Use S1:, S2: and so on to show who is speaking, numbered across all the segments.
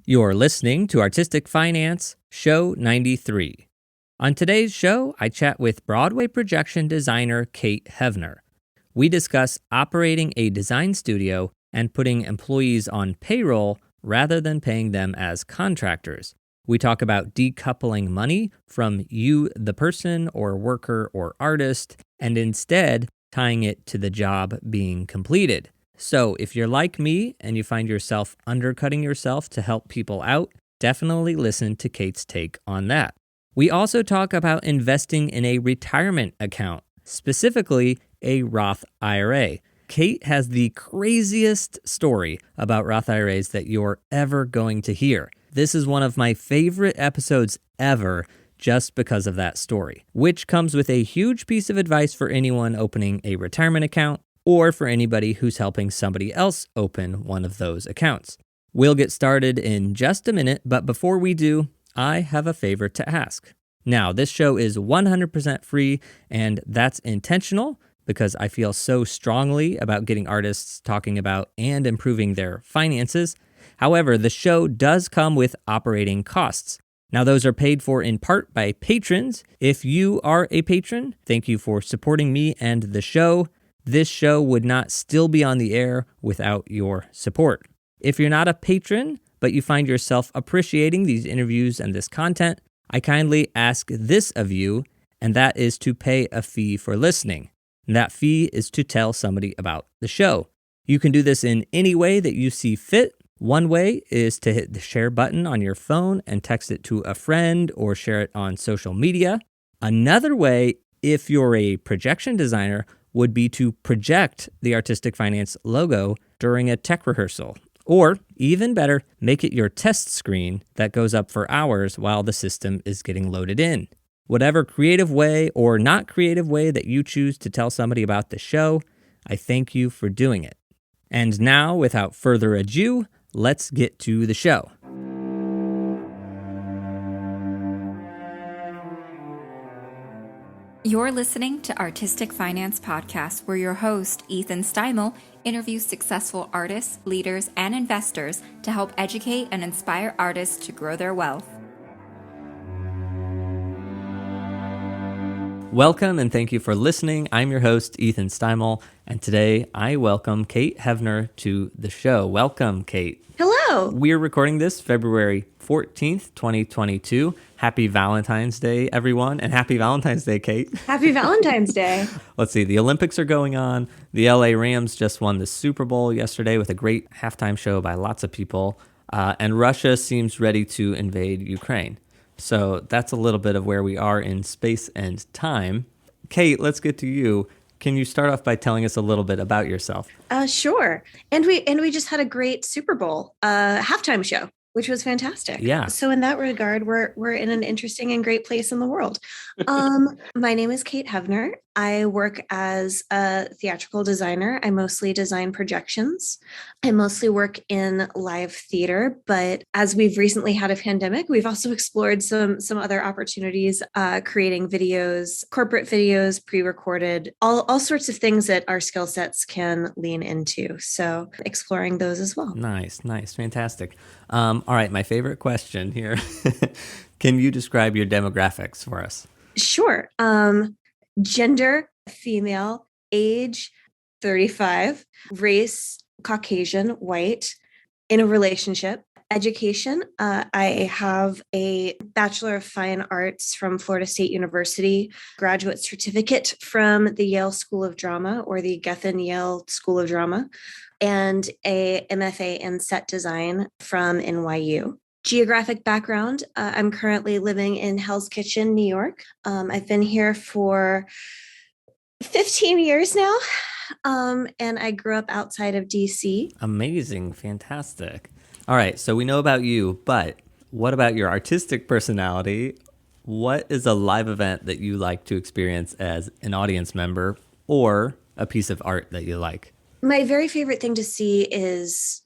S1: You're listening to Artistic Finance, Show 93. On today's show, I chat with Broadway projection designer Caite Hevner. We discuss operating a design studio and putting employees on payroll rather than paying them as contractors. We talk about decoupling money from you, the person or worker or artist, and instead tying it to the job being completed. So if you're like me and you find yourself undercutting yourself to help people out, definitely listen to Caite's take on that. We also talk about investing in a retirement account, specifically a Roth IRA. Caite has the craziest story about Roth IRAs that you're ever going to hear. This is one of my favorite episodes ever just because of that story, which comes with a huge piece of advice for anyone opening a retirement account or for anybody who's helping somebody else open one of those accounts. We'll get started in just a minute, but before we do, I have a favor to ask. Now, this show is 100% free, and that's intentional because I feel so strongly about getting artists talking about and improving their finances. However, the show does come with operating costs. Now, those are paid for in part by patrons. If you are a patron, thank you for supporting me and the show. This show would not still be on the air without your support. If you're not a patron, but you find yourself appreciating these interviews and this content, I kindly ask this of you, and that is to pay a fee for listening. And that fee is to tell somebody about the show. You can do this in any way that you see fit. One way is to hit the share button on your phone and text it to a friend or share it on social media. Another way, if you're a projection designer, would be to project the Artistic Finance logo during a tech rehearsal. Or, even better, make it your test screen that goes up for hours while the system is getting loaded in. Whatever creative way or not creative way that you choose to tell somebody about the show, I thank you for doing it. And now, without further ado, let's get to the show.
S2: You're listening to Artistic Finance Podcast, where your host, Ethan Steimel, interviews successful artists, leaders, and investors to help educate and inspire artists to grow their wealth.
S1: Welcome and thank you for listening. I'm your host, Ethan Steimel, and today I welcome Caite Hevner to the show. Welcome, Caite.
S3: Hello.
S1: We're recording this February 14th, 2022. Happy Valentine's Day, everyone, and happy Valentine's Day, Caite.
S3: Happy Valentine's Day.
S1: Let's see, the Olympics are going on. The LA Rams just won the Super Bowl yesterday with a great halftime show by lots of people, and Russia seems ready to invade Ukraine. So that's a little bit of where we are in space and time. Caite, let's get to you. Can you start off by telling us a little bit about yourself?
S3: Sure. And we just had a great Super Bowl halftime show, which was fantastic.
S1: Yeah.
S3: So in that regard, we're in an interesting and great place in the world. My name is Caite Hevner. I work as a theatrical designer. I mostly design projections. I mostly work in live theater, but as we've recently had a pandemic, we've also explored some other opportunities, creating videos, corporate videos, pre-recorded, all sorts of things that our skill sets can lean into. So exploring those as well.
S1: Nice, fantastic. All right, my favorite question here. Can you describe your demographics for us?
S3: Sure. Gender, female, age, 35, race, Caucasian, white, in a relationship. Education, I have a Bachelor of Fine Arts from Florida State University, graduate certificate from the Yale School of Drama or the Gethin Yale School of Drama, and a MFA in set design from NYU. Geographic background, I'm currently living in Hell's Kitchen, New York. I've been here for 15 years now, and I grew up outside of DC.
S1: Amazing, fantastic. All right, so we know about you, but what about your artistic personality? What is a live event that you like to experience as an audience member or a piece of art that you like?
S3: My very favorite thing to see is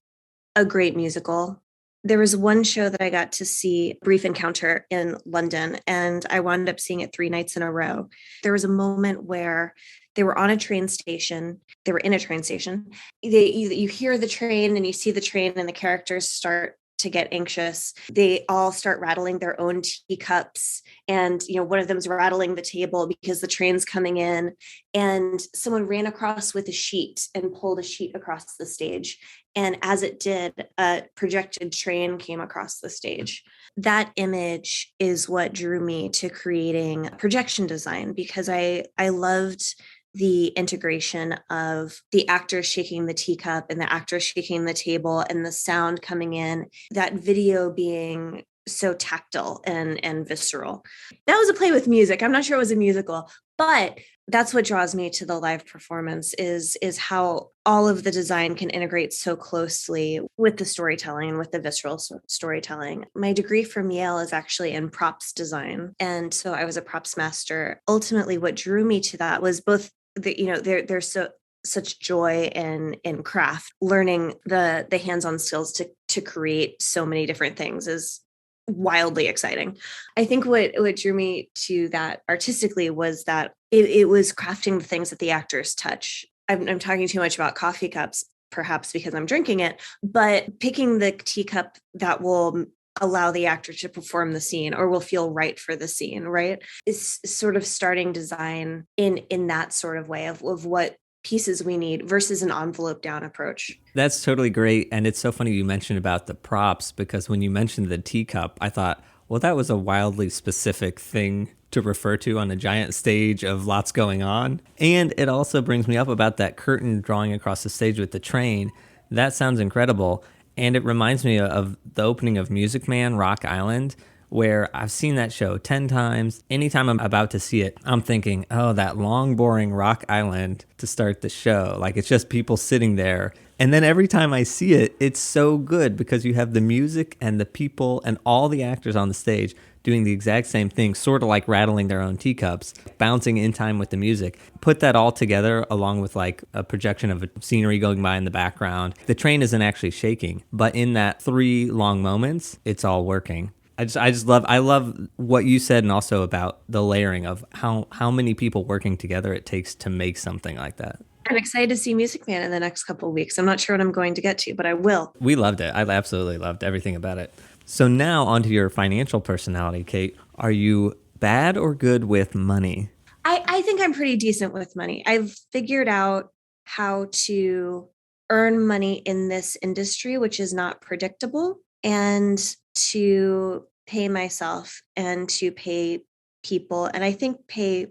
S3: a great musical. There was one show that I got to see, Brief Encounter, in London, and I wound up seeing it 3 nights in a row. There was a moment where they were on a train station. They were in a train station. You hear the train and you see the train and the characters start to get anxious. They all start rattling their own teacups. And, one of them's rattling the table because the train's coming in. And someone ran across with a sheet and pulled a sheet across the stage. And as it did, a projected train came across the stage. That image is what drew me to creating projection design, because I loved the integration of the actors shaking the teacup and the actors shaking the table and the sound coming in, that video being so tactile and visceral. That was a play with music. I'm not sure it was a musical, but that's what draws me to the live performance is how all of the design can integrate so closely with the storytelling and with the visceral storytelling. My degree from Yale is actually in props design. And so I was a props master. Ultimately, what drew me to that was both there's such joy in craft. Learning the hands-on skills to create so many different things is wildly exciting. I think what drew me to that artistically was that it was crafting the things that the actors touch. I'm talking too much about coffee cups, perhaps because I'm drinking it, but picking the teacup that will allow the actor to perform the scene or will feel right for the scene, right? Is sort of starting design in that sort of way of what pieces we need versus an envelope down approach.
S1: That's totally great. And it's so funny you mentioned about the props, because when you mentioned the teacup, I thought, well, that was a wildly specific thing to refer to on a giant stage of lots going on. And it also brings me up about that curtain drawing across the stage with the train. That sounds incredible. And it reminds me of the opening of Music Man, Rock Island, where I've seen that show 10 times. Anytime I'm about to see it, I'm thinking, oh, that long, boring Rock Island to start the show. Like, it's just people sitting there. And then every time I see it, it's so good because you have the music and the people and all the actors on the stage doing the exact same thing, sort of like rattling their own teacups, bouncing in time with the music. Put that all together along with like a projection of a scenery going by in the background. The train isn't actually shaking, but in that 3 long moments, it's all working. I love what you said, and also about the layering of how many people working together it takes to make something like that.
S3: I'm excited to see Music Man in the next couple of weeks. I'm not sure what I'm going to get to, but I will.
S1: We loved it. I absolutely loved everything about it. So now onto your financial personality, Kate. Are you bad or good with money?
S3: I think I'm pretty decent with money. I've figured out how to earn money in this industry, which is not predictable, and to pay myself and to pay people. And I think pay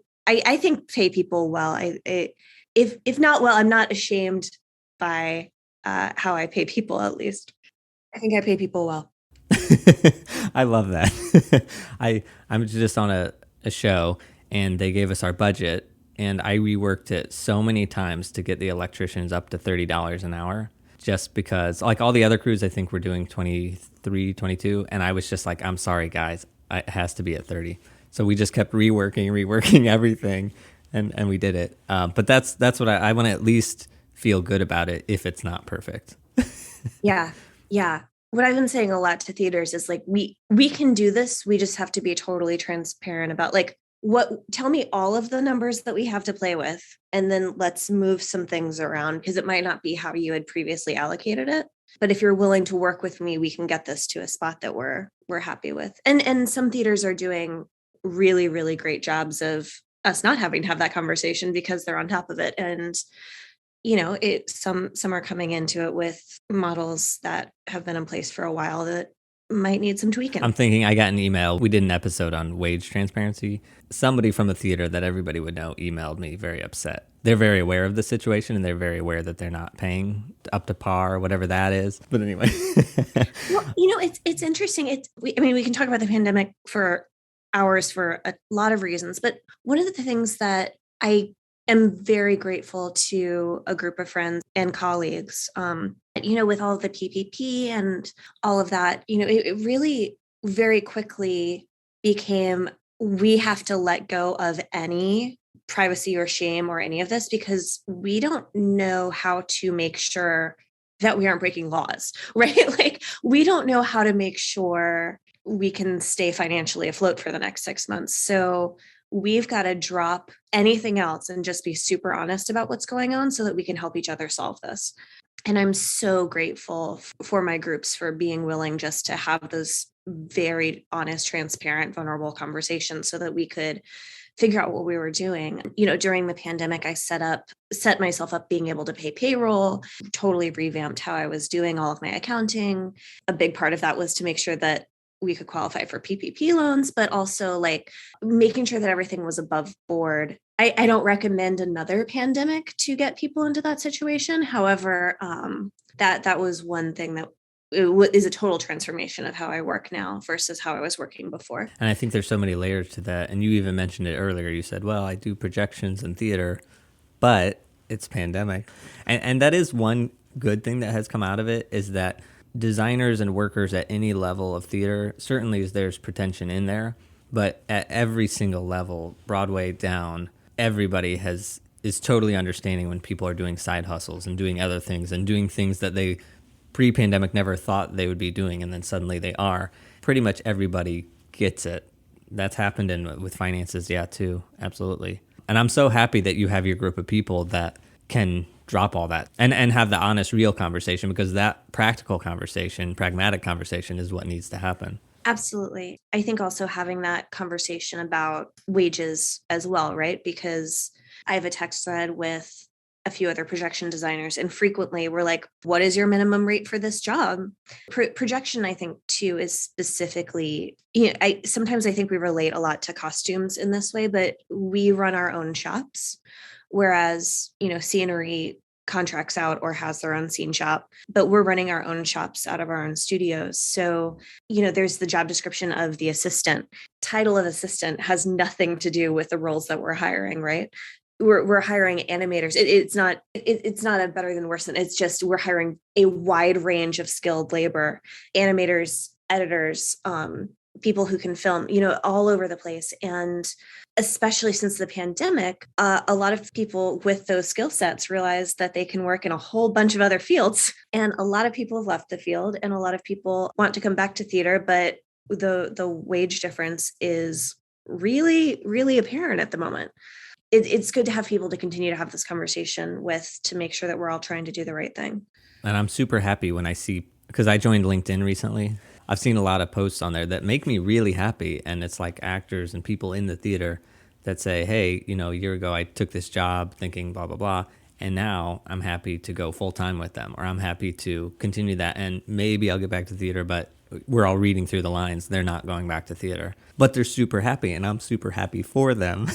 S3: people well. If not well, I'm not ashamed by how I pay people, at least. I think I pay people well.
S1: I love that. I'm just on a show, and they gave us our budget, and I reworked it so many times to get the electricians up to $30 an hour, just because like all the other crews, I think we're doing 23, 22. And I was just like, I'm sorry, guys, it has to be at 30. So we just kept reworking everything. And we did it. But that's what I want to at least feel good about it if it's not perfect.
S3: Yeah. What I've been saying a lot to theaters is like, we can do this. We just have to be totally transparent about like, tell me all of the numbers that we have to play with, and then let's move some things around, because it might not be how you had previously allocated it. But if you're willing to work with me, we can get this to a spot that we're happy with. And some theaters are doing really, really great jobs of us not having to have that conversation because they're on top of it. And, some are coming into it with models that have been in place for a while that might need some tweaking.
S1: I'm thinking, I got an email. We did an episode on wage transparency. Somebody from a theater that everybody would know emailed me very upset. They're very aware of the situation, and they're very aware that they're not paying up to par, whatever that is. But anyway.
S3: Well, it's interesting. We can talk about the pandemic for hours for a lot of reasons, but one of the things that I am very grateful to a group of friends and colleagues, with all the PPP and all of that, it really very quickly became, we have to let go of any privacy or shame or any of this, because we don't know how to make sure that we aren't breaking laws, right? Like, we don't know how to make sure we can stay financially afloat for the next 6 months. So we've got to drop anything else and just be super honest about what's going on so that we can help each other solve this. And I'm so grateful for my groups for being willing just to have those very honest, transparent, vulnerable conversations so that we could figure out what we were doing. During the pandemic, I set myself up being able to pay payroll, totally revamped how I was doing all of my accounting. A big part of that was to make sure that we could qualify for PPP loans, but also like making sure that everything was above board. I don't recommend another pandemic to get people into that situation. However, that was one thing that is a total transformation of how I work now versus how I was working before.
S1: And I think there's so many layers to that. And you even mentioned it earlier. You said, well, I do projections and theater, but it's pandemic. And that is one good thing that has come out of it, is that designers and workers at any level of theater, certainly there's pretension in there, but at every single level, Broadway down, everybody is totally understanding when people are doing side hustles and doing other things and doing things that they pre-pandemic never thought they would be doing, and then suddenly they are. Pretty much everybody gets it. That's happened with finances, yeah, too. Absolutely. And I'm so happy that you have your group of people that can drop all that and have the honest, real conversation, because that practical conversation, pragmatic conversation is what needs to happen.
S3: Absolutely. I think also having that conversation about wages as well, right? Because I have a text thread with a few other projection designers, and frequently we're like, what is your minimum rate for this job? Projection, I think, too, is specifically, sometimes I think we relate a lot to costumes in this way, but we run our own shops, whereas, scenery contracts out or has their own scene shop, but we're running our own shops out of our own studios. So, there's the job description of the assistant. Title of assistant has nothing to do with the roles that we're hiring, right? We're hiring animators. It's not a better than worse than, it's just we're hiring a wide range of skilled labor, animators, editors, people who can film, all over the place. And especially since the pandemic, a lot of people with those skill sets realize that they can work in a whole bunch of other fields. And a lot of people have left the field, and a lot of people want to come back to theater, but the wage difference is really, really apparent at the moment. It's good to have people to continue to have this conversation with, to make sure that we're all trying to do the right thing.
S1: And I'm super happy when I see, because I joined LinkedIn recently, I've seen a lot of posts on there that make me really happy. And it's like actors and people in the theater that say, hey, a year ago I took this job thinking blah, blah, blah, and now I'm happy to go full time with them, or I'm happy to continue that. And maybe I'll get back to theater, but we're all reading through the lines. They're not going back to theater, but they're super happy, and I'm super happy for them.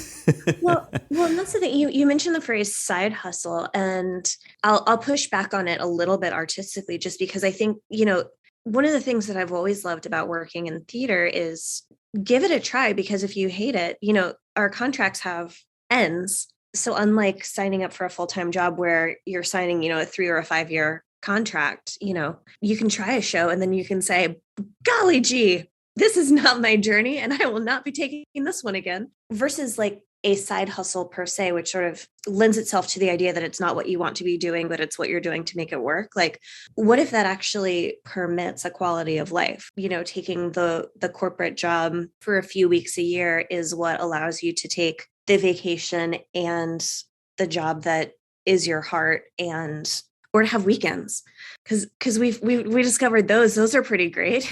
S3: well, and that's the thing. You mentioned the phrase side hustle, and I'll push back on it a little bit artistically, just because I think, one of the things that I've always loved about working in theater is give it a try, because if you hate it, our contracts have ends. So unlike signing up for a full-time job where you're signing, a 3 or a 5 year contract, you can try a show and then you can say, golly gee, this is not my journey and I will not be taking this one again, versus like a side hustle per se, which sort of lends itself to the idea that it's not what you want to be doing, but it's what you're doing to make it work. Like, what if that actually permits a quality of life? Taking the corporate job for a few weeks a year is what allows you to take the vacation and the job that is your heart, and or to have weekends, because we discovered those are pretty great.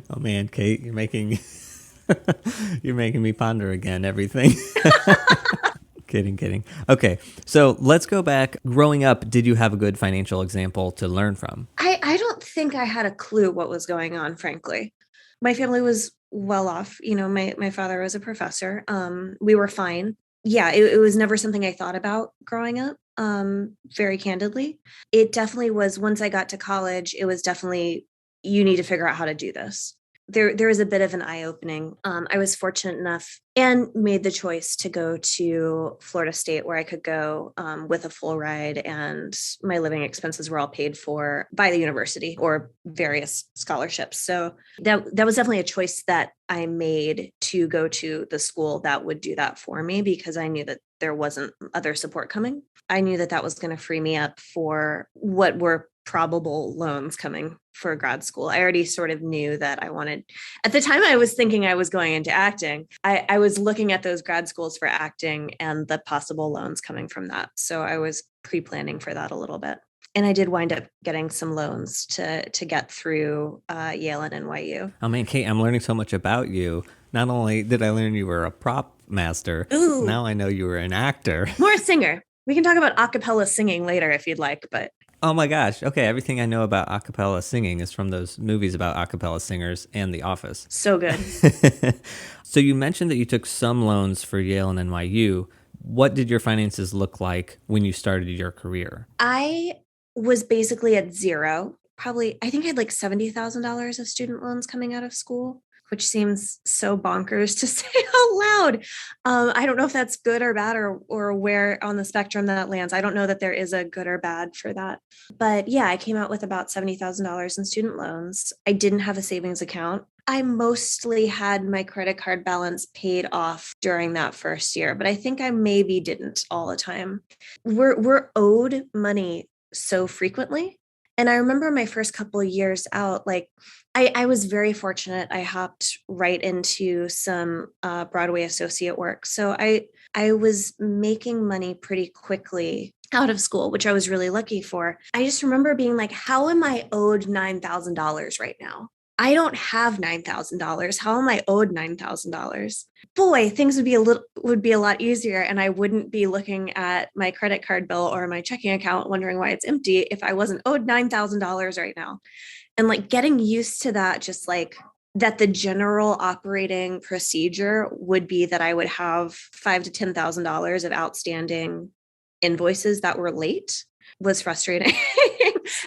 S1: Oh man, Kate, you're making me ponder again everything. Kidding. Okay, so let's go back. Growing up, did you have a good financial example to learn from?
S3: I don't think I had a clue what was going on, frankly. My family was well off. My father was a professor. We were fine. Yeah, it was never something I thought about growing up, very candidly. It definitely was, once I got to college, it was definitely, you need to figure out how to do this. There was a bit of an eye-opening. I was fortunate enough and made the choice to go to Florida State, where I could go with a full ride, and my living expenses were all paid for by the university or various scholarships. So that was definitely a choice that I made, to go to the school that would do that for me, because I knew that there wasn't other support coming. I knew that was going to free me up for what were probable loans coming for grad school. I already sort of knew that I wanted, at the time I was thinking I was going into acting. I was looking at those grad schools for acting and the possible loans coming from that. So I was pre-planning for that a little bit. And I did wind up getting some loans to get through Yale and NYU.
S1: Oh man, Kate, I'm learning so much about you. Not only did I learn you were a prop master,
S3: Ooh.
S1: now I know you were an actor.
S3: More a singer. We can talk about a cappella singing later if you'd like, but
S1: Oh my gosh. Okay, everything I know about a cappella singing is from those movies about a cappella singers and The Office.
S3: so good.
S1: So you mentioned that you took some loans for Yale and NYU. What did your finances look like when you started your career?
S3: I was basically at zero. Probably, I think I had like $70,000 of student loans coming out of school, which seems so bonkers to say out loud. I don't know if that's good or bad or where on the spectrum that lands. I don't know that there is a good or bad for that. But yeah, I came out with about $70,000 in student loans. I didn't have a savings account. I mostly had my credit card balance paid off during that first year, but I think I maybe didn't all the time. We're owed money so frequently. And I remember my first couple of years out, like I was very fortunate. I hopped right into some Broadway associate work. So I was making money pretty quickly out of school, which I was really lucky for. I just remember being like, how am I owed $9,000 right now? I don't have $9,000. How am I owed $9,000? Boy, things would be a lot easier, and I wouldn't be looking at my credit card bill or my checking account wondering why it's empty if I wasn't owed $9,000 right now. And like getting used to that, just like that the general operating procedure would be that I would have $5,000 to $10,000 of outstanding invoices that were late was frustrating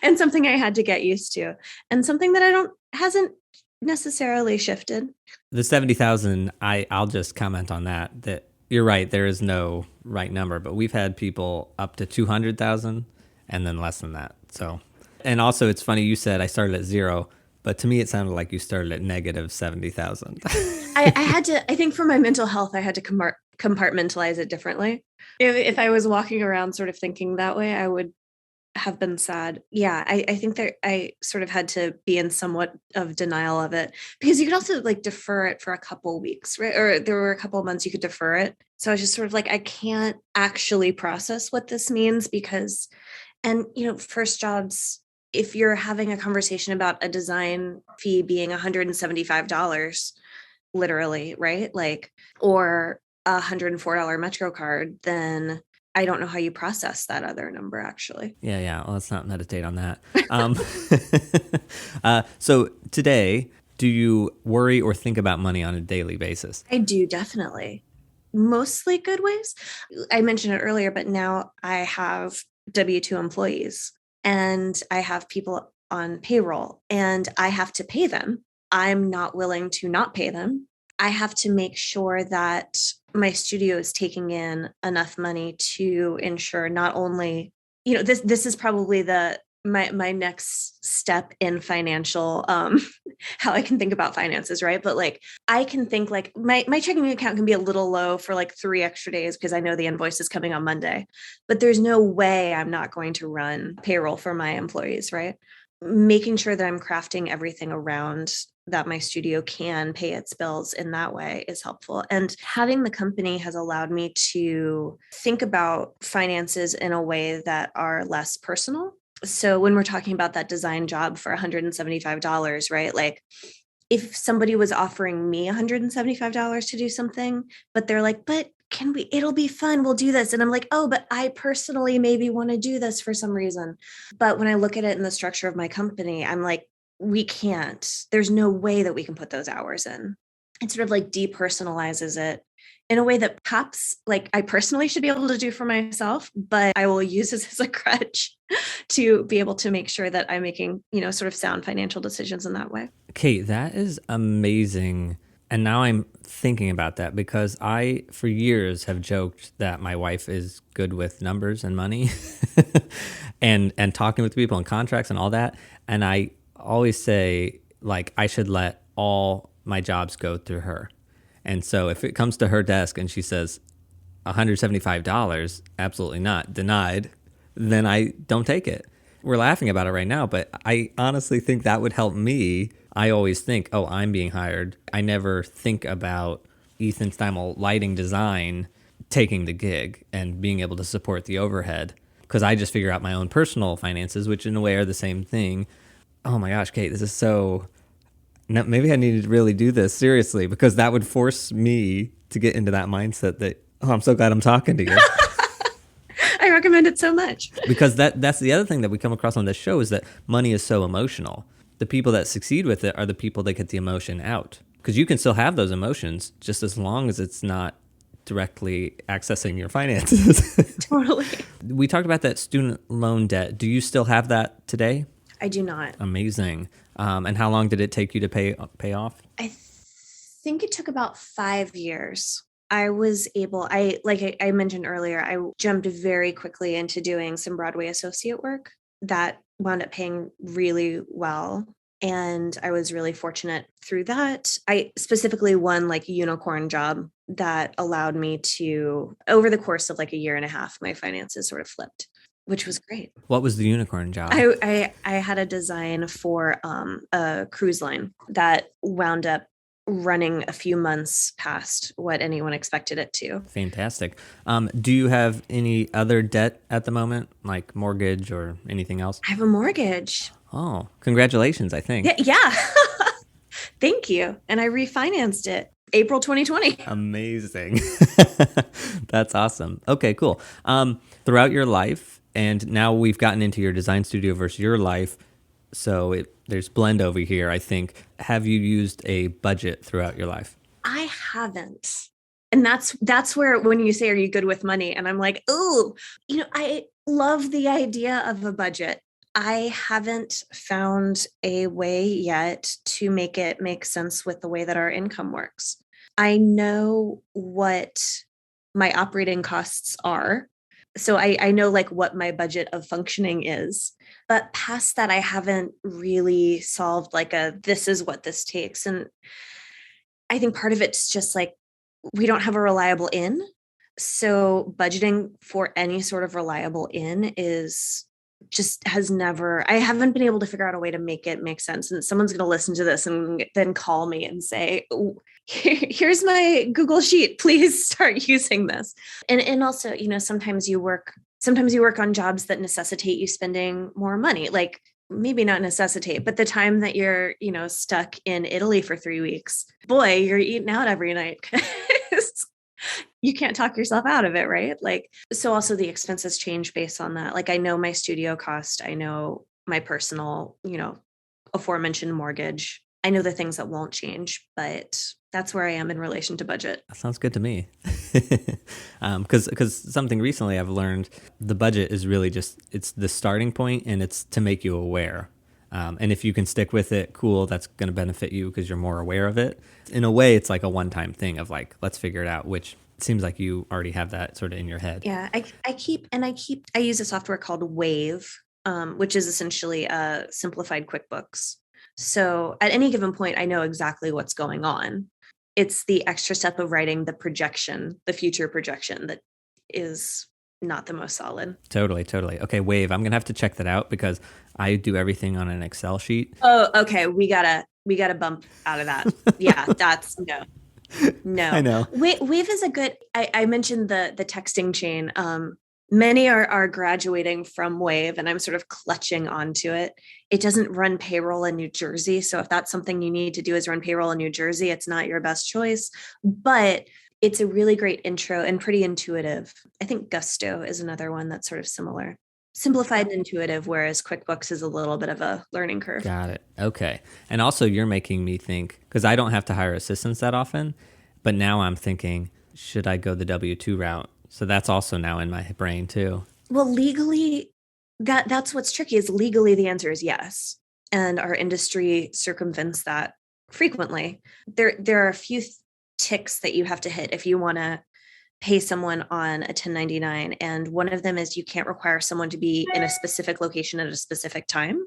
S3: and something I had to get used to, and something that hasn't necessarily shifted.
S1: The 70,000, I'll just comment on that you're right, there is no right number, but we've had people up to 200,000 and then less than that. So, and also it's funny, you said I started at zero, but to me it sounded like you started at negative 70,000.
S3: I think for my mental health, I had to compartmentalize it differently. If I was walking around sort of thinking that way, I would have been sad. Yeah, I think that I sort of had to be in somewhat of denial of it, because you could also like defer it for a couple weeks, right? Or there were a couple of months you could defer it. So I was just sort of like, I can't actually process what this means because, and first jobs, if you're having a conversation about a design fee being $175, literally, right? Like, or $104 Metro card, then I don't know how you process that other number, actually.
S1: Yeah. Well, let's not meditate on that. So today, do you worry or think about money on a daily basis?
S3: I do, definitely. Mostly good ways. I mentioned it earlier, but now I have W-2 employees and I have people on payroll and I have to pay them. I'm not willing to not pay them. I have to make sure that my studio is taking in enough money to ensure not only, this is probably my next step in financial, how I can think about finances, right? But like, I can think like my checking account can be a little low for like 3 extra days because I know the invoice is coming on Monday, but there's no way I'm not going to run payroll for my employees, right? Making sure that I'm crafting everything around that my studio can pay its bills in that way is helpful. And having the company has allowed me to think about finances in a way that are less personal. So when we're talking about that design job for $175, right? Like if somebody was offering me $175 to do something, but they're like, but it'll be fun. We'll do this. And I'm like, oh, but I personally maybe want to do this for some reason. But when I look at it in the structure of my company, I'm like, we can't, there's no way that we can put those hours in. It sort of like depersonalizes it in a way that perhaps like I personally should be able to do for myself, but I will use this as a crutch to be able to make sure that I'm making, sort of sound financial decisions in that way.
S1: Kate, that is amazing. And now I'm thinking about that because I, for years, have joked that my wife is good with numbers and money and talking with people and contracts and all that. And I always say, like, I should let all my jobs go through her. And so if it comes to her desk and she says $175, absolutely not, denied, then I don't take it. We're laughing about it right now, but I honestly think that would help me. I always think, oh, I'm being hired. I never think about Ethan Steimel lighting design taking the gig and being able to support the overhead. because I just figure out my own personal finances, which in a way are the same thing. Oh my gosh, Kate, this is so... No, maybe I need to really do this seriously, because that would force me to get into that mindset that, oh, I'm so glad I'm talking to you.
S3: I recommend it so much.
S1: Because that's the other thing that we come across on this show is that money is so emotional. The people that succeed with it are the people that get the emotion out. Because you can still have those emotions just as long as it's not directly accessing your finances.
S3: Totally.
S1: We talked about that student loan debt. Do you still have that today?
S3: I do not.
S1: Amazing. And how long did it take you to pay off?
S3: I think it took about 5 years. I was able, I mentioned earlier, I jumped very quickly into doing some Broadway associate work that wound up paying really well. And I was really fortunate through that. I specifically won like a unicorn job that allowed me to, over the course of like a year and a half, my finances sort of flipped, which was great.
S1: What was the unicorn job?
S3: I had a design for a cruise line that wound up running a few months past what anyone expected it to.
S1: Fantastic. Do you have any other debt at the moment, like mortgage or anything else?
S3: I have a mortgage.
S1: Oh, congratulations, I think.
S3: Yeah. Thank you. And I refinanced it April 2020.
S1: Amazing. That's awesome. Okay, cool. Throughout your life, and now we've gotten into your design studio versus your life, so there's blend over here, I think. Have you used a budget throughout your life?
S3: I haven't. And that's where, when you say, are you good with money? And I'm like, ooh, I love the idea of a budget. I haven't found a way yet to make it make sense with the way that our income works. I know what my operating costs are. So I know like what my budget of functioning is, but past that, I haven't really solved like this is what this takes. And I think part of it's just like, we don't have a reliable in. So budgeting for any sort of reliable in I haven't been able to figure out a way to make it make sense. And someone's going to listen to this and then call me and say, here's my Google Sheet, please start using this. And also, sometimes you work on jobs that necessitate you spending more money, like maybe not necessitate, but the time that you're, stuck in Italy for 3 weeks, boy, you're eating out every night. You can't talk yourself out of it, right? Like, so also the expenses change based on that. Like, I know my studio cost, I know my personal, aforementioned mortgage. I know the things that won't change, but that's where I am in relation to budget.
S1: That sounds good to me. Because something recently I've learned, the budget is really just, it's the starting point and it's to make you aware. And if you can stick with it, cool, that's going to benefit you because you're more aware of it. In a way, it's like a one-time thing of like, let's figure it out, which it seems like you already have that sort of in your head.
S3: Yeah, I use a software called Wave, which is essentially a simplified QuickBooks. So at any given point, I know exactly what's going on. It's the extra step of writing the future projection that is not the most solid.
S1: Totally. Okay, Wave. I'm going to have to check that out because I do everything on an Excel sheet.
S3: Oh, okay. We gotta bump out of that. Yeah, that's no.
S1: I know.
S3: Wave is a good, I mentioned the texting chain. Many are graduating from Wave and I'm sort of clutching onto it. It doesn't run payroll in New Jersey. So if that's something you need to do is run payroll in New Jersey, it's not your best choice, but it's a really great intro and pretty intuitive. I think Gusto is another one that's sort of similar. Simplified and intuitive, whereas QuickBooks is a little bit of a learning curve.
S1: Got it. Okay. And also you're making me think, because I don't have to hire assistants that often, but now I'm thinking, should I go the W-2 route? So that's also now in my brain too.
S3: Well, legally, that's what's tricky is legally the answer is yes. And our industry circumvents that frequently. There are a few ticks that you have to hit if you want to pay someone on a 1099. And one of them is you can't require someone to be in a specific location at a specific time.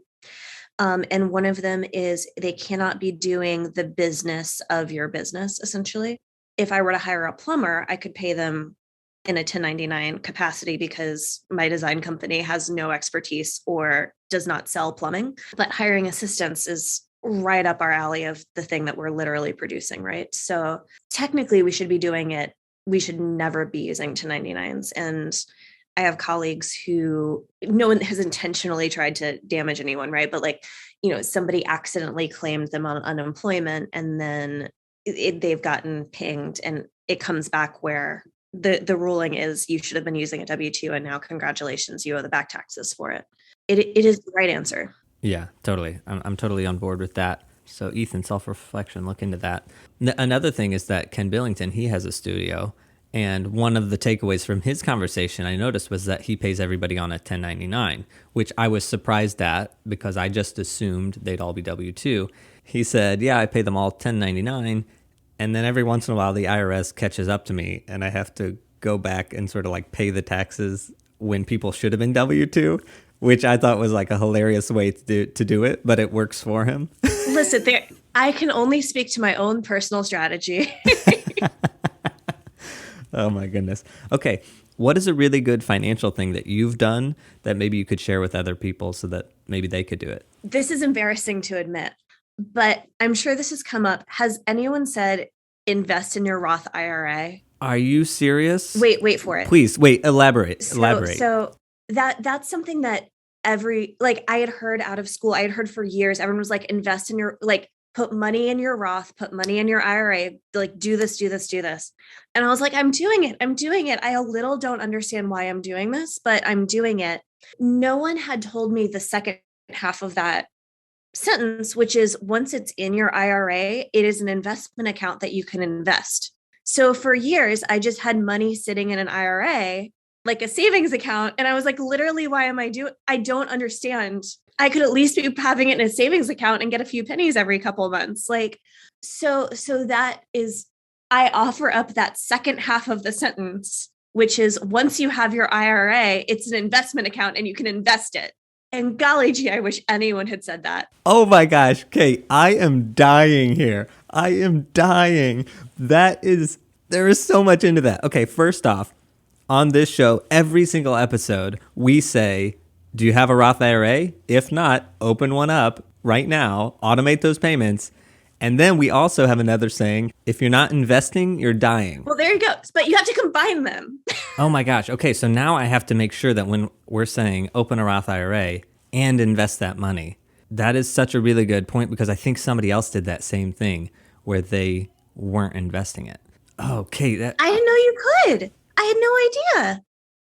S3: And one of them is they cannot be doing the business of your business, essentially. If I were to hire a plumber, I could pay them in a 1099 capacity because my design company has no expertise or does not sell plumbing. But hiring assistants is right up our alley of the thing that we're literally producing, right? So technically we should be doing it. We should never be using 1099s. And I have colleagues who no one has intentionally tried to damage anyone, right? But like, somebody accidentally claimed them on unemployment and then they've gotten pinged and it comes back where the ruling is you should have been using a W-2 and now congratulations, you owe the back taxes for it. It is the right answer.
S1: Yeah, totally. I'm totally on board with that. So Ethan, self-reflection, look into that. Another thing is that Ken Billington, he has a studio. And one of the takeaways from his conversation I noticed was that he pays everybody on a 1099, which I was surprised at because I just assumed they'd all be W-2. He said, yeah, I pay them all 1099. And then every once in a while, the IRS catches up to me and I have to go back and sort of like pay the taxes when people should have been W-2, which I thought was like a hilarious way to do it, but it works for him.
S3: Listen, I can only speak to my own personal strategy.
S1: Oh my goodness. Okay. What is a really good financial thing that you've done that maybe you could share with other people so that maybe they could do it?
S3: This is embarrassing to admit, but I'm sure this has come up. Has anyone said invest in your Roth IRA?
S1: Are you serious?
S3: Wait for it.
S1: Please, wait, elaborate.
S3: So that's something that I had heard out of school. I had heard for years, everyone was like, invest in your, like, put money in your Roth, put money in your IRA, like do this. And I was like, I'm doing it. I a little don't understand why I'm doing this, but I'm doing it. No one had told me the second half of that sentence, which is once it's in your IRA, it is an investment account that you can invest. So for years, I just had money sitting in an IRA, like a savings account. And I was like, literally, why am I I don't understand. I could at least be having it in a savings account and get a few pennies every couple of months. Like, so that is, I offer up that second half of the sentence, which is once you have your IRA, it's an investment account and you can invest it. And golly gee, I wish anyone had said that.
S1: Oh my gosh, Kate, I am dying here. I am dying. There is so much into that. Okay, first off, on this show, every single episode, we say, do you have a Roth IRA? If not, open one up right now, automate those payments. And then we also have another saying, if you're not investing, you're dying.
S3: Well, there you go. But you have to combine them.
S1: Oh my gosh. Okay, so now I have to make sure that when we're saying open a Roth IRA and invest that money, that is such a really good point because I think somebody else did that same thing where they weren't investing it. Okay.
S3: I didn't know you could. I had no idea.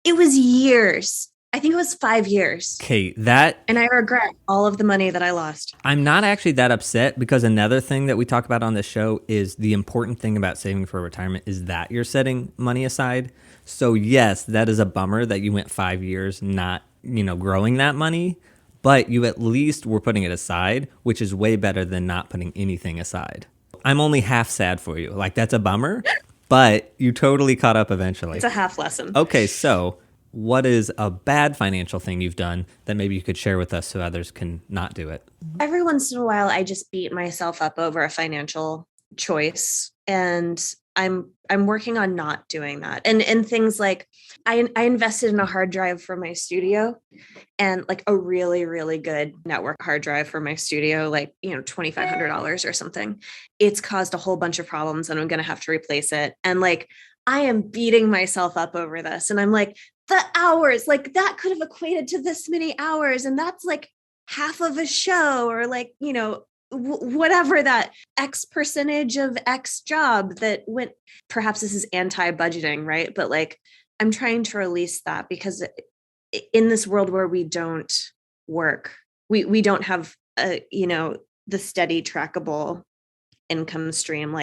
S3: It was years. I think it was 5 years.
S1: Kate,
S3: and I regret all of the money that I lost.
S1: I'm not actually that upset because another thing that we talk about on this show is the important thing about saving for retirement is that you're setting money aside. So yes, that is a bummer that you went 5 years not, growing that money, but you at least were putting it aside, which is way better than not putting anything aside. I'm only half sad for you. Like that's a bummer, but you totally caught up eventually.
S3: It's a half lesson.
S1: Okay, so what is a bad financial thing you've done that maybe you could share with us so others can not do it?
S3: Every once in a while, I just beat myself up over a financial choice. And I'm working on not doing that. And things like I invested in a hard drive for my studio and like a really, really good network hard drive for my studio, like, $2,500 or something. It's caused a whole bunch of problems and I'm going to have to replace it. And like, I am beating myself up over this. And I'm like, the hours, like that could have equated to this many hours. And that's like half of a show or like, whatever that X percentage of X job that went, perhaps this is anti-budgeting, right? But like, I'm trying to release that because in this world where we don't work, we don't have, the steady trackable income stream,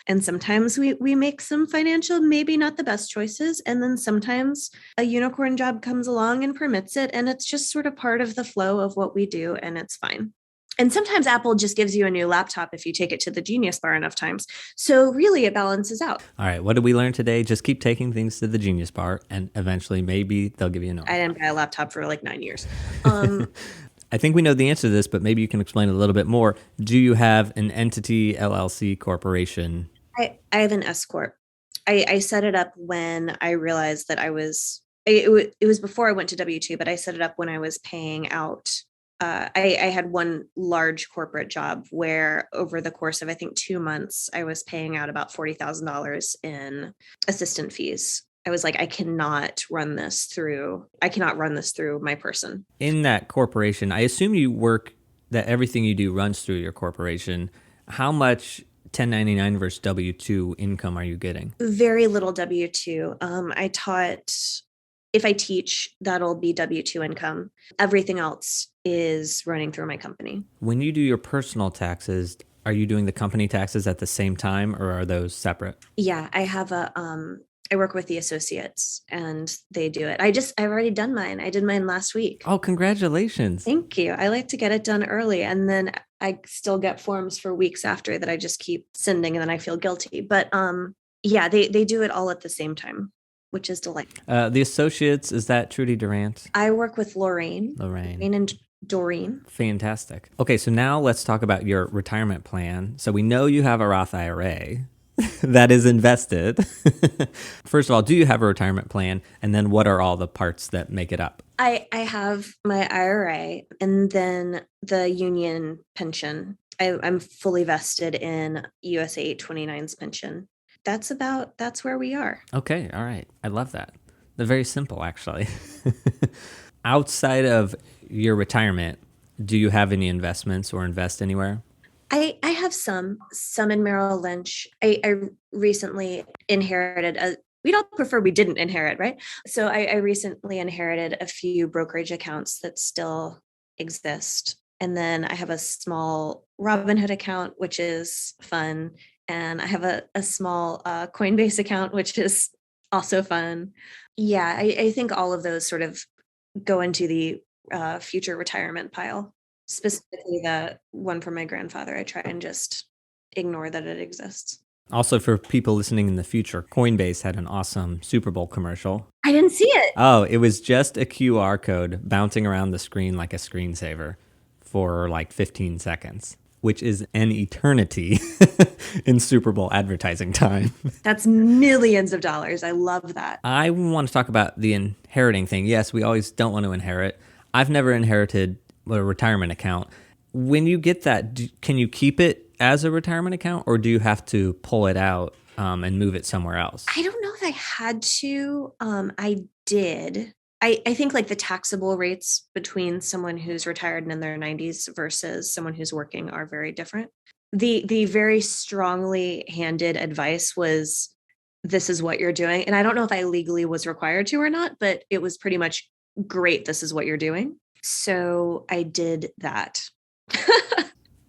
S3: and sometimes we make some financial, maybe not the best choices. And then sometimes a unicorn job comes along and permits it. And it's just sort of part of the flow of what we do. And it's fine. And sometimes Apple just gives you a new laptop if you take it to the Genius Bar enough times. So really it balances out.
S1: All right. What did we learn today? Just keep taking things to the Genius Bar and eventually maybe they'll give you a new one.
S3: I didn't buy a laptop for like 9 years.
S1: I think we know the answer to this, but maybe you can explain a little bit more. Do you have an entity, LLC, corporation?
S3: I have an S Corp. I set it up when I realized that it was before I went to W-2, but I set it up when I was paying out. I had one large corporate job where over the course of, I think, 2 months, I was paying out about $40,000 in assistant fees I was like, I cannot run this through my person.
S1: In that corporation, I assume that everything you do runs through your corporation. How much 1099 versus W-2 income are you getting?
S3: Very little W-2. If I teach, that'll be W-2 income. Everything else is running through my company.
S1: When you do your personal taxes, are you doing the company taxes at the same time, or are those separate?
S3: Yeah, I work with the associates and they do it. I've already done mine. I did mine last week.
S1: Oh, congratulations.
S3: Thank you. I like to get it done early, and then I still get forms for weeks after that I just keep sending, and then I feel guilty. But yeah, they do it all at the same time, which is delightful.
S1: The associates, is that Trudy Durant?
S3: I work with Lorraine and Doreen.
S1: Fantastic. Okay, so now let's talk about your retirement plan. So we know you have a Roth IRA that is invested. First of all, do you have a retirement plan? And then what are all the parts that make it up?
S3: I have my IRA and then the union pension. I'm fully vested in USA 829's pension. That's where we are.
S1: Okay, all right. I love that. They're very simple, actually. Outside of your retirement, do you have any investments or invest anywhere?
S3: I have some in Merrill Lynch. I recently inherited we'd all prefer we didn't inherit, right? So I recently inherited a few brokerage accounts that still exist. And then I have a small Robinhood account, which is fun. And I have a small Coinbase account, which is also fun. Yeah, I think all of those sort of go into the future retirement pile. Specifically the one from my grandfather. I try and just ignore that it exists.
S1: Also, for people listening in the future, Coinbase had an awesome Super Bowl commercial.
S3: I didn't see it.
S1: Oh, it was just a QR code bouncing around the screen like a screensaver for like 15 seconds, which is an eternity in Super Bowl advertising time.
S3: That's millions of dollars. I love that.
S1: I want to talk about the inheriting thing. Yes, we always don't want to inherit. I've never inherited a retirement account. When you get that, can you keep it as a retirement account, or do you have to pull it out and move it somewhere else?
S3: I don't know if I had to. I did. I think like the taxable rates between someone who's retired and in their 90s versus someone who's working are very different. The very strongly handed advice was, this is what you're doing. And I don't know if I legally was required to or not, but it was pretty much, great, this is what you're doing. So I did that.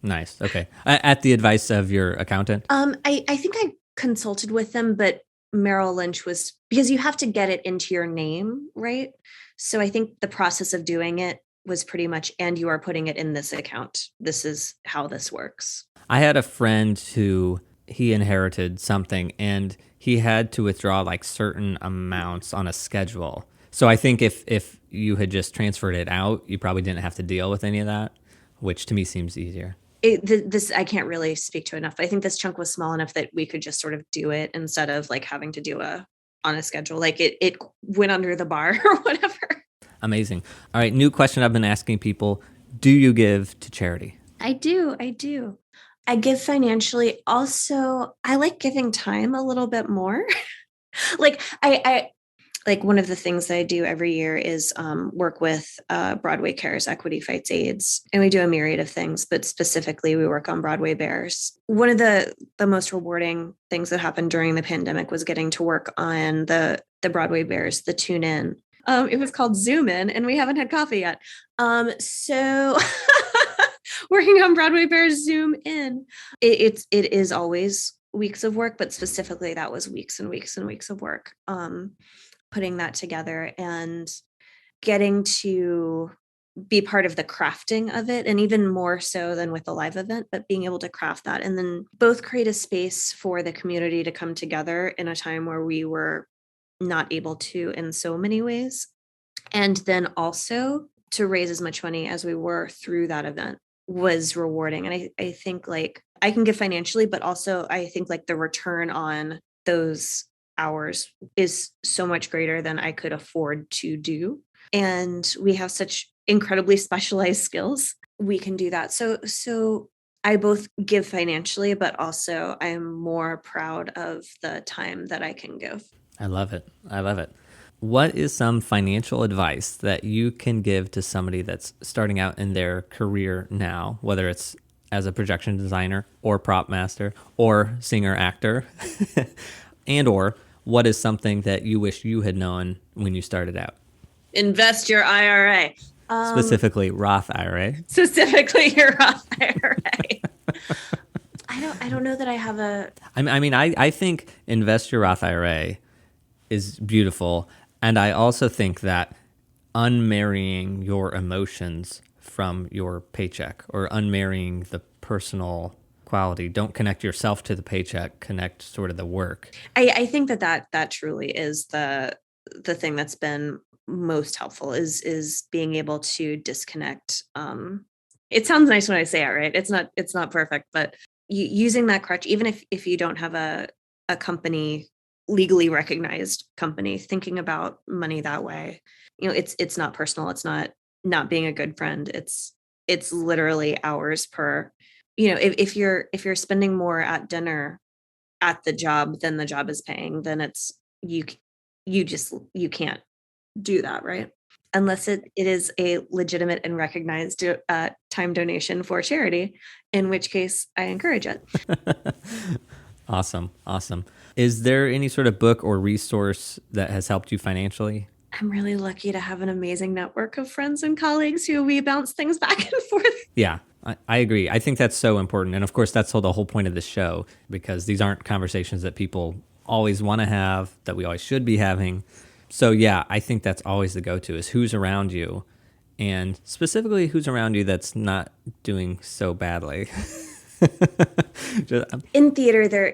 S1: Nice. Okay. At the advice of your accountant?
S3: I think I consulted with them, but Merrill Lynch was, because you have to get it into your name, right? So I think the process of doing it was pretty much, and you are putting it in this account. This is how this works.
S1: I had a friend who he inherited something and he had to withdraw like certain amounts on a schedule. So I think if you had just transferred it out, you probably didn't have to deal with any of that, which to me seems easier.
S3: This I can't really speak to enough, but I think this chunk was small enough that we could just sort of do it instead of like having to do on a schedule. Like it went under the bar or whatever.
S1: Amazing. All right, new question I've been asking people. Do you give to charity?
S3: I do. I give financially. Also, I like giving time a little bit more. Like I like one of the things that I do every year is work with Broadway Cares Equity Fights AIDS. And we do a myriad of things, but specifically we work on Broadway Bears. One of the most rewarding things that happened during the pandemic was getting to work on the Broadway Bears, the Tune In. It was called Zoom In, and we haven't had coffee yet. So working on Broadway Bears Zoom In, it is always weeks of work, but specifically that was weeks and weeks and weeks of work. Putting that together and getting to be part of the crafting of it, and even more so than with the live event, but being able to craft that and then both create a space for the community to come together in a time where we were not able to in so many ways. And then also to raise as much money as we were through that event was rewarding. And I think like I can give financially, but also I think like the return on those hours is so much greater than I could afford to do. And we have such incredibly specialized skills. We can do that. So I both give financially, but also I'm more proud of the time that I can give.
S1: I love it. I love it. What is some financial advice that you can give to somebody that's starting out in their career now, whether it's as a projection designer or prop master or singer actor? And or what is something that you wish you had known when you started out?
S3: Invest your IRA.
S1: Specifically Roth IRA.
S3: Specifically your Roth IRA. I don't know that I have a...
S1: I think invest your Roth IRA is beautiful. And I also think that unmarrying your emotions from your paycheck or unmarrying the personal quality, don't connect yourself to the paycheck, connect sort of the work.
S3: I think that truly is the thing that's been most helpful is being able to disconnect. It sounds nice when I say it, right? It's not perfect, but using that crutch, even if you don't have a company, legally recognized company, thinking about money that way, it's not personal. It's not being a good friend. It's literally hours per, if you're spending more at dinner at the job than the job is paying, then it's you can't do that, right? Unless it is a legitimate and recognized time donation for charity, in which case I encourage it.
S1: Awesome. Is there any sort of book or resource that has helped you financially?
S3: I'm really lucky to have an amazing network of friends and colleagues who we bounce things back and forth.
S1: Yeah, I agree. I think that's so important. And of course, that's the whole point of this show, because these aren't conversations that people always want to have, that we always should be having. So yeah, I think that's always the go-to is who's around you, and specifically who's around you that's not doing so badly.
S3: In theater,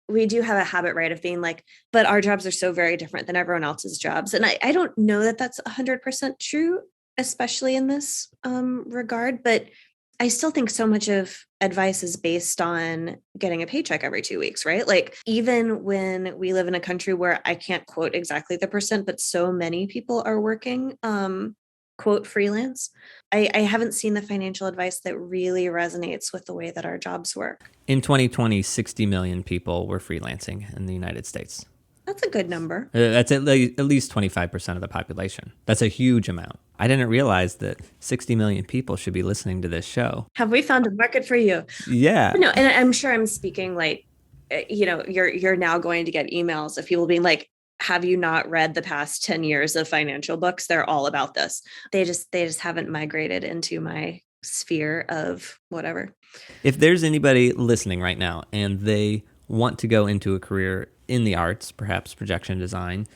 S3: we do have a habit, right, of being like, but our jobs are so very different than everyone else's jobs. And I don't know that that's 100% true, especially in this regard, but I still think so much of advice is based on getting a paycheck every 2 weeks, right? Like even when we live in a country where I can't quote exactly the percent, but so many people are working, quote, freelance, I haven't seen the financial advice that really resonates with the way that our jobs work.
S1: In 2020, 60 million people were freelancing in the United States.
S3: That's a good number.
S1: That's at least 25% of the population. That's a huge amount. I didn't realize that 60 million people should be listening to this show.
S3: Have we found a market for you?
S1: Yeah.
S3: No, and I'm sure I'm speaking like, you're now going to get emails of people being like, have you not read the past 10 years of financial books? They're all about this. They just haven't migrated into my sphere of whatever.
S1: If there's anybody listening right now and they want to go into a career in the arts, perhaps projection design,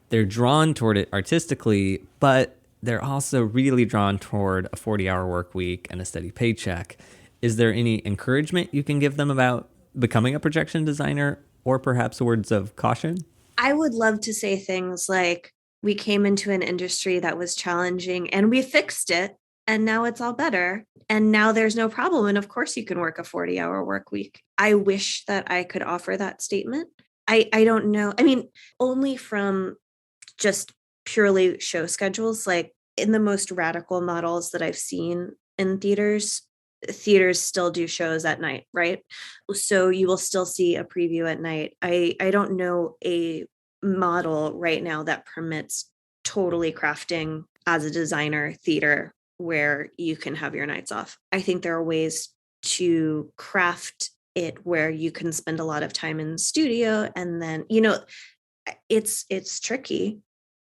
S1: they're drawn toward it artistically, but they're also really drawn toward a 40-hour work week and a steady paycheck. Is there any encouragement you can give them about becoming a projection designer, or perhaps words of caution?
S3: I would love to say things like, we came into an industry that was challenging and we fixed it, and now it's all better. And now there's no problem. And of course you can work a 40-hour work week. I wish that I could offer that statement. I don't know. I mean, only from just purely show schedules, like in the most radical models that I've seen in theaters still do shows at night, right? So you will still see a preview at night. I don't know a model right now that permits totally crafting as a designer theater where you can have your nights off. I think there are ways to craft it where you can spend a lot of time in studio, and then, it's tricky.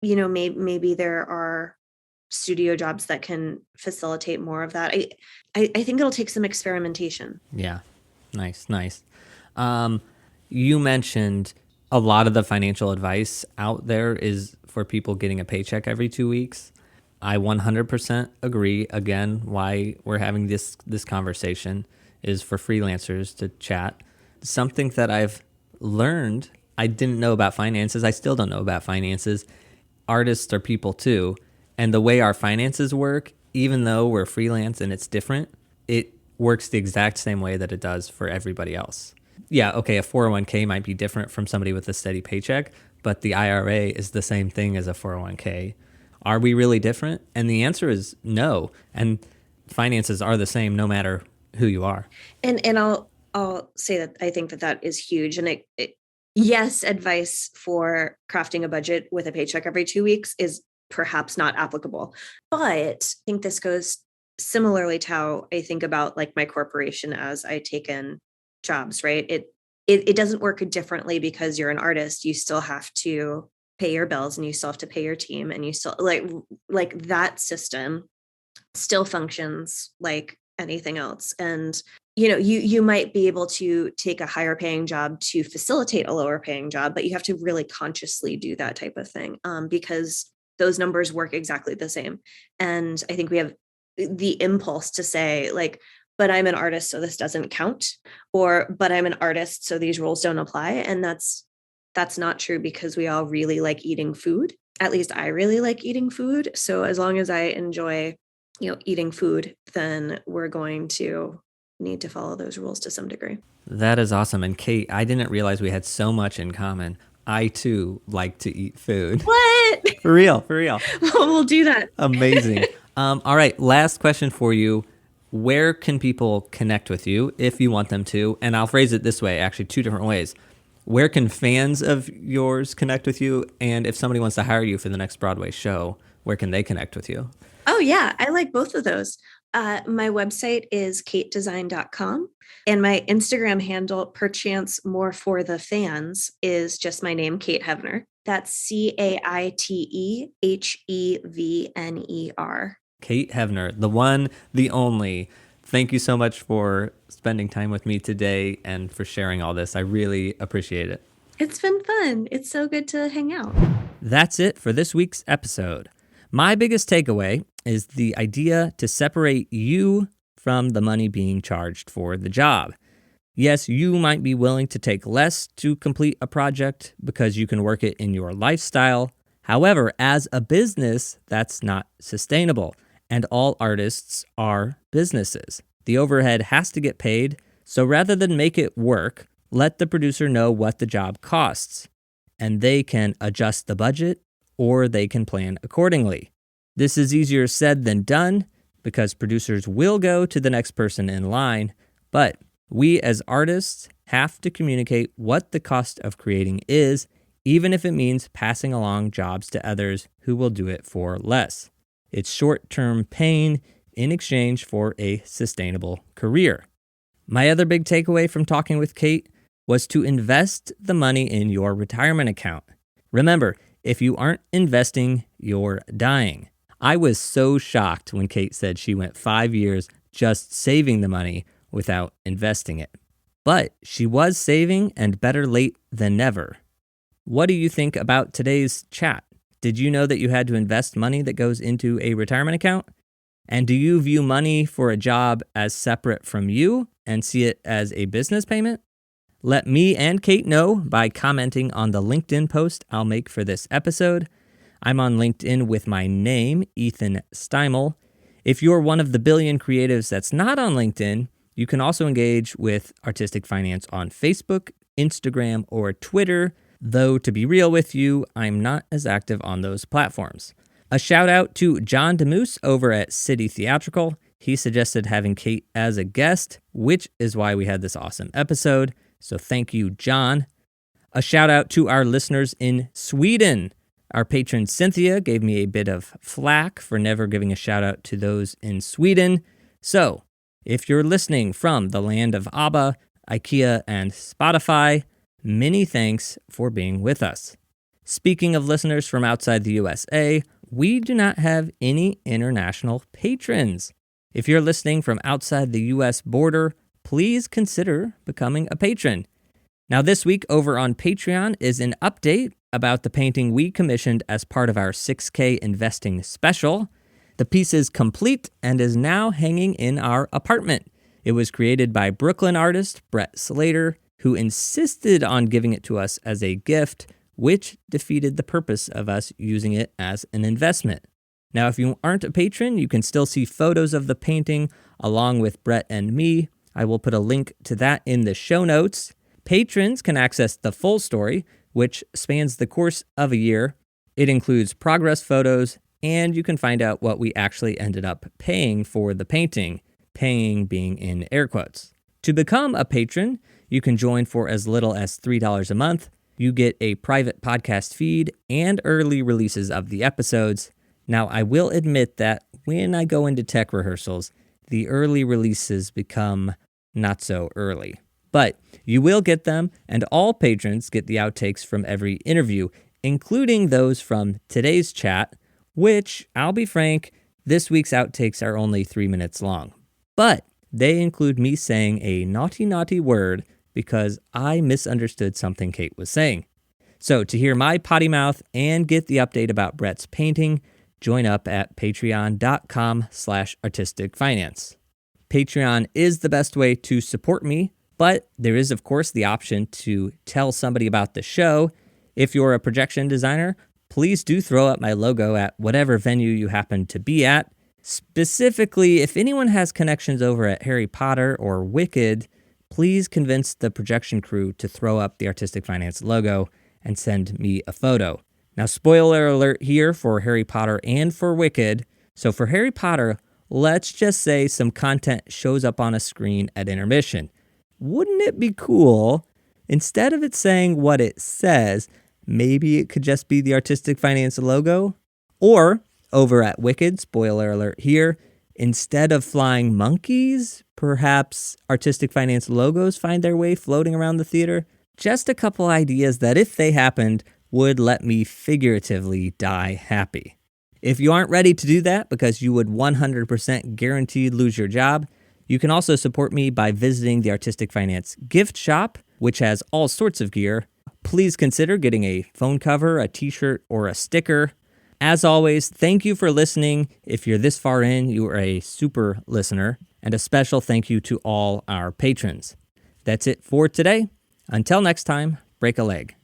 S3: Maybe there are studio jobs that can facilitate more of that. I think it'll take some experimentation.
S1: Yeah. Nice. You mentioned a lot of the financial advice out there is for people getting a paycheck every 2 weeks. I 100% agree. Again, why we're having this conversation is for freelancers to chat. Something that I've learned, I didn't know about finances. I still don't know about finances. Artists are people too. And the way our finances work, even though we're freelance and it's different, it works the exact same way that it does for everybody else. Yeah, okay, a 401k might be different from somebody with a steady paycheck, but the IRA is the same thing as a 401k. Are we really different? And the answer is no. And finances are the same no matter who you are.
S3: And I'll say that I think that is huge. And yes, advice for crafting a budget with a paycheck every 2 weeks is perhaps not applicable. But I think this goes similarly to how I think about like my corporation as I take in jobs, right? It doesn't work differently because you're an artist. You still have to pay your bills and you still have to pay your team, and you still like that system still functions like anything else. And you might be able to take a higher paying job to facilitate a lower paying job, but you have to really consciously do that type of thing, because those numbers work exactly the same. And I think we have the impulse to say like, but I'm an artist, so this doesn't count, or but I'm an artist, so these rules don't apply. And that's not true, because we all really like eating food. At least I really like eating food. So as long as I enjoy eating food, then we're going to need to follow those rules to some degree.
S1: That is awesome. And Kate, I didn't realize we had so much in common. I too like to eat food.
S3: What?
S1: For real.
S3: We'll do that.
S1: Amazing. All right, last question for you. Where can people connect with you if you want them to? And I'll phrase it this way, actually 2 different ways. Where can fans of yours connect with you? And if somebody wants to hire you for the next Broadway show, where can they connect with you?
S3: Oh, yeah. I like both of those. My website is caitedesign.com. And my Instagram handle, perchance more for the fans, is just my name, Caite Hevner. That's CaiteHevner.
S1: Caite Hevner, the one, the only. Thank you so much for spending time with me today and for sharing all this. I really appreciate it.
S3: It's been fun. It's so good to hang out.
S1: That's it for this week's episode. My biggest takeaway is the idea to separate you from the money being charged for the job. Yes, you might be willing to take less to complete a project because you can work it in your lifestyle. However, as a business, that's not sustainable. And all artists are businesses. The overhead has to get paid. So rather than make it work, let the producer know what the job costs, and they can adjust the budget or they can plan accordingly. This is easier said than done because producers will go to the next person in line, but we as artists have to communicate what the cost of creating is, even if it means passing along jobs to others who will do it for less. It's short-term pain in exchange for a sustainable career. My other big takeaway from talking with Kate was to invest the money in your retirement account. Remember, if you aren't investing, you're dying. I was so shocked when Kate said she went 5 years just saving the money without investing it. But she was saving, and better late than never. What do you think about today's chat? Did you know that you had to invest money that goes into a retirement account? And do you view money for a job as separate from you and see it as a business payment? Let me and Kate know by commenting on the LinkedIn post I'll make for this episode. I'm on LinkedIn with my name, Ethan Steimel. If you're one of the billion creatives that's not on LinkedIn, you can also engage with Artistic Finance on Facebook, Instagram, or Twitter. Though, to be real with you, I'm not as active on those platforms. A shout out to John DeMoose over at City Theatrical. He suggested having Kate as a guest, which is why we had this awesome episode. So thank you, John. A shout out to our listeners in Sweden. Our patron Cynthia gave me a bit of flack for never giving a shout out to those in Sweden. So if you're listening from the land of ABBA, IKEA, and Spotify, many thanks for being with us. Speaking of listeners from outside the USA, we do not have any international patrons. If you're listening from outside the US border, please consider becoming a patron. Now this week over on Patreon is an update about the painting we commissioned as part of our 6K investing special. The piece is complete and is now hanging in our apartment. It was created by Brooklyn artist Bret Slater, who insisted on giving it to us as a gift, which defeated the purpose of us using it as an investment. Now, if you aren't a patron, you can still see photos of the painting along with Bret and me. I will put a link to that in the show notes. Patrons can access the full story, which spans the course of a year. It includes progress photos, and you can find out what we actually ended up paying for the painting, paying being in air quotes. To become a patron, you can join for as little as $3 a month. You get a private podcast feed and early releases of the episodes. Now, I will admit that when I go into tech rehearsals, the early releases become not so early. But you will get them, and all patrons get the outtakes from every interview, including those from today's chat, which, I'll be frank, this week's outtakes are only 3 minutes long. But they include me saying a naughty word because I misunderstood something Kate was saying. So to hear my potty mouth and get the update about Bret's painting, join up at patreon.com/artisticfinance. Patreon is the best way to support me, but there is, of course, the option to tell somebody about the show. If you're a projection designer, please do throw up my logo at whatever venue you happen to be at. Specifically, if anyone has connections over at Harry Potter or Wicked, please convince the projection crew to throw up the Artistic Finance logo and send me a photo. Now, spoiler alert here for Harry Potter and for Wicked. So for Harry Potter, let's just say some content shows up on a screen at intermission. Wouldn't it be cool, instead of it saying what it says, maybe it could just be the Artistic Finance logo? Or, over at Wicked, spoiler alert here, instead of flying monkeys, perhaps Artistic Finance logos find their way floating around the theater? Just a couple ideas that, if they happened, would let me figuratively die happy. If you aren't ready to do that because you would 100% guaranteed lose your job, you can also support me by visiting the Artistic Finance gift shop, which has all sorts of gear. Please consider getting a phone cover, a t-shirt, or a sticker. As always, thank you for listening. If you're this far in, you are a super listener. And a special thank you to all our patrons. That's it for today. Until next time, break a leg.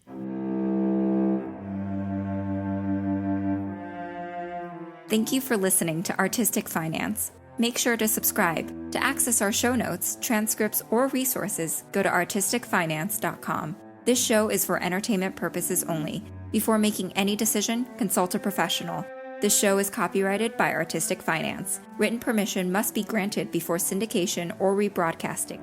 S2: Thank you for listening to Artistic Finance. Make sure to subscribe. To access our show notes, transcripts, or resources, go to artisticfinance.com. This show is for entertainment purposes only. Before making any decision, consult a professional. This show is copyrighted by Artistic Finance. Written permission must be granted before syndication or rebroadcasting.